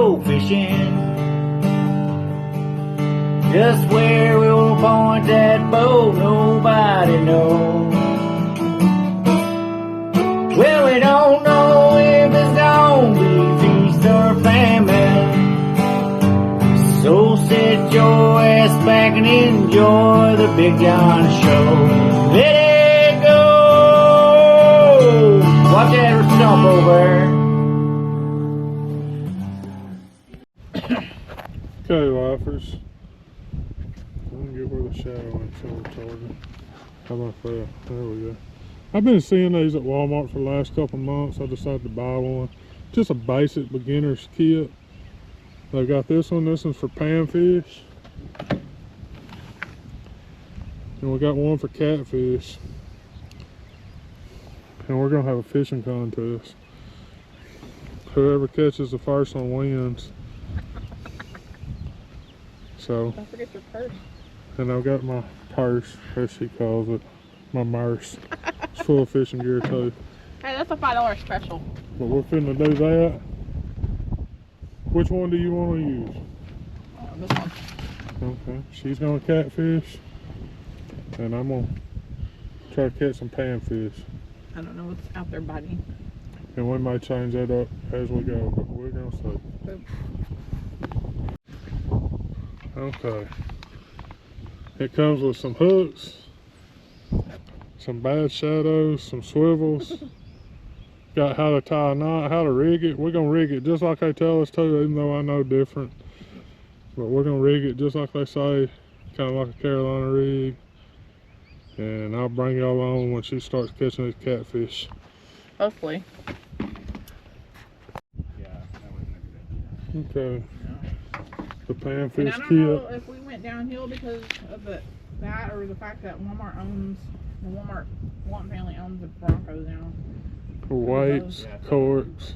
go fishing. Just where we'll point that boat, nobody knows. Well, we don't know if it's gonna be feast or famine. So sit your ass back and enjoy the Big John Show. Let it go! Watch that stump over. Okay, lifers. I'm gonna get where the shadow is so retarded. How about that? There we go. I've been seeing these at Walmart for the last couple months. I decided to buy one. Just a basic beginner's kit. They've got this one. This one's for panfish. And we got one for catfish. And we're gonna have a fishing contest. Whoever catches the first one wins. So, Don't forget your purse. and I've got my purse, as she calls it, my merce. It's full of fishing gear too. Hey, that's a $5 special. But we're finna do that. Which one do you want to use? This one. Okay, she's gonna catfish, and I'm gonna try to catch some panfish. I don't know what's out there biting. And we might change that up as we go, but we're gonna see. Okay. It comes with some hooks, some bad shadows, some swivels. Got how to tie a knot, how to rig it. We're gonna rig it just like they tell us to, even though I know different. But we're gonna rig it just like they say, kind of like a Carolina rig. And I'll bring y'all on when she starts catching these catfish. Hopefully. Okay. The And I panfish don't know kit. if we went downhill because of that or the fact that Walmart family owns the Broncos now. Weights, corks,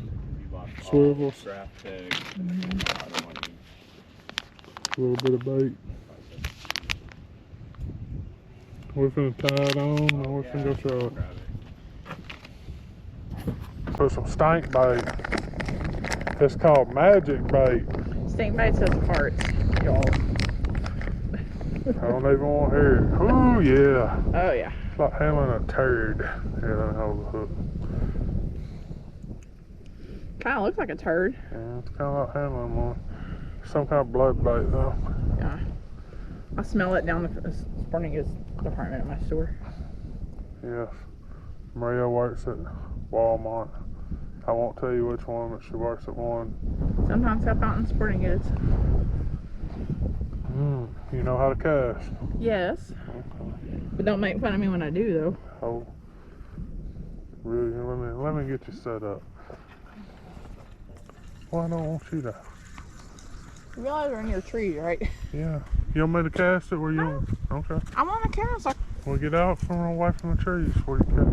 swivels, a little bit of bait. We're finna tie it on and we're finna go throw it. Put some stink bait. It's called magic bait. Stink bait says farts, y'all. I don't even want to hear it. Ooh, yeah. Oh, yeah. It's like handling a turd. Yeah, let me hold the hook. Kind of looks like a turd. Yeah, it's kind of like handling one. Some kind of blood bait, though. Yeah. I smell it down the sporting goods department at my store. Yes. Maria works at Walmart. I won't tell you which one, but she works at one. Sometimes help out in sporting goods. You know how to cast? Yes. Okay. But don't make fun of me when I do, though. Oh. Really? Let me get you set up. Well, I don't want you to. You realize we're in your tree, right? Yeah. You want me to cast it where you want? Okay. I'm on the camera, so We'll get out from away from the trees where you cast.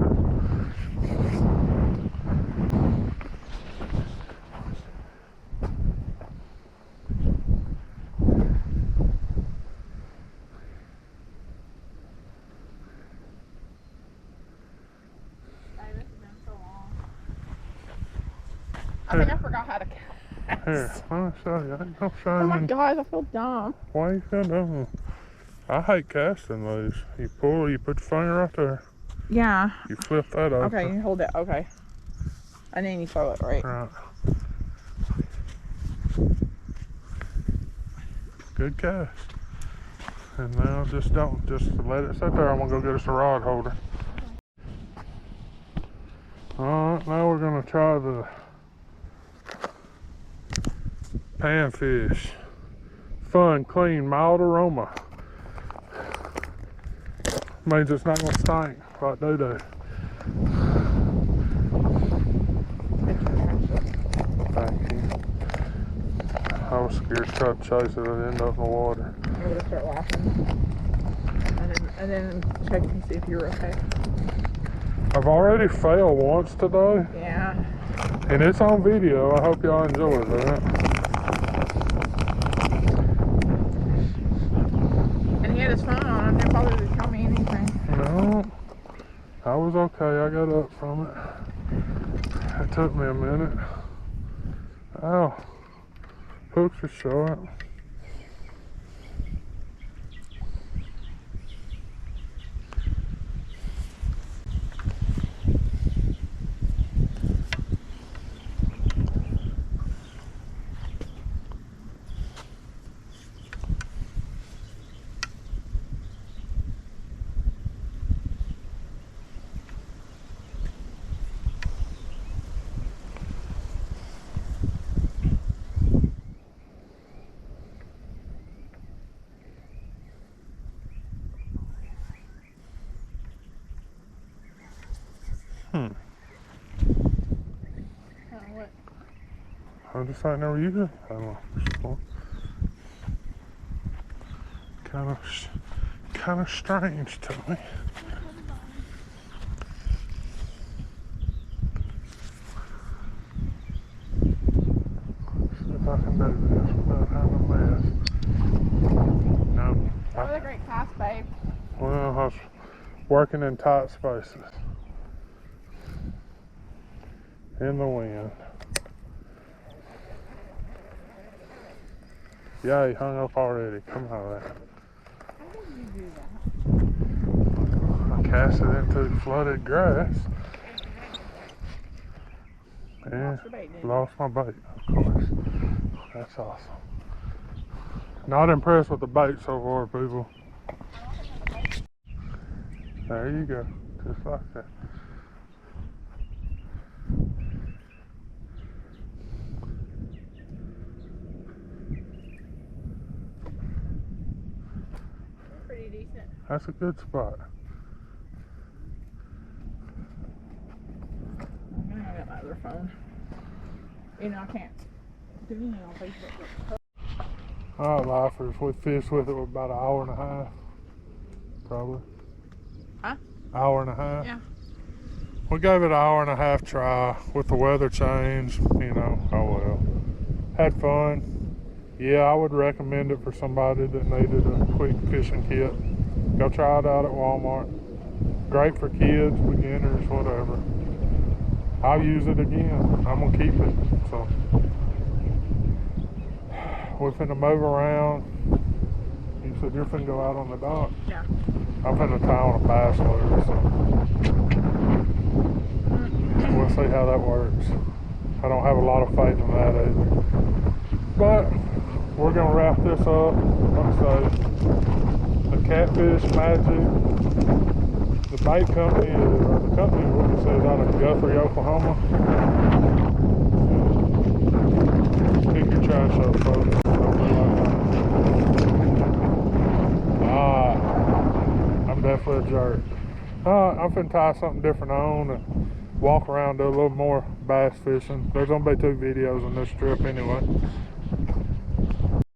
I think I forgot how to cast. Here, let me show you. Don't show Oh my me. gosh, I feel dumb. Why you feel dumb? I hate casting these. You pull, you put your finger right there. Yeah. You flip that over. Okay, you hold it. Okay. And then you throw it, right? Right. Good cast. And now just let it sit there. I'm gonna go get us a rod holder. Alright, now we're gonna try the panfish. Fun, clean, mild aroma. Means it's not gonna stink like they do. Thank you. I was scared to try to chase it and end up in the water. I'm gonna start laughing. And then check and see if you're okay. I've already failed once today, Yeah. and it's on video. I hope y'all enjoy that. And he had his phone on him. Didn't bother to tell me anything. No, I was okay. I got up from it. It took me a minute. Ow. Hooks are short. What? I just ain't never used it. I don't know. Kind of strange to me. See if I can do this without having a mess. No. That was a great class, babe. Well, I was working in tight spaces. In the wind. Yeah, he hung up already. Come on, man. How did you do that? I cast it into flooded grass. Yeah, Lost your bait, didn't you? lost my bait, of course. That's awesome. Not impressed with the bait so far, people. There you go, just like that. Pretty decent. That's a good spot. I'm gonna hang up my other phone. You know, I can't do anything on Facebook. All right, lifers, we fished with it for about an hour and a half, probably. Huh? Hour and a half. Yeah. We gave it an hour and a half try with the weather change, you know, oh well. Had fun. Yeah, I would recommend it for somebody that needed a quick fishing kit. Go try it out at Walmart. Great for kids, beginners, whatever. I'll use it again. I'm gonna keep it. So we're finna move around. You said you're finna go out on the dock? Yeah. I'm finna tie on a bass lure, so we'll see how that works. I don't have a lot of faith in that either. But we're gonna wrap this up. Like I say, the Catfish Magic, the bait company, the company what it says out of Guthrie, Oklahoma. Pick your trash up, folks. I'm definitely a jerk. I'm finna tie something different on and walk around, do a little more bass fishing. There's gonna be 2 videos on this trip anyway.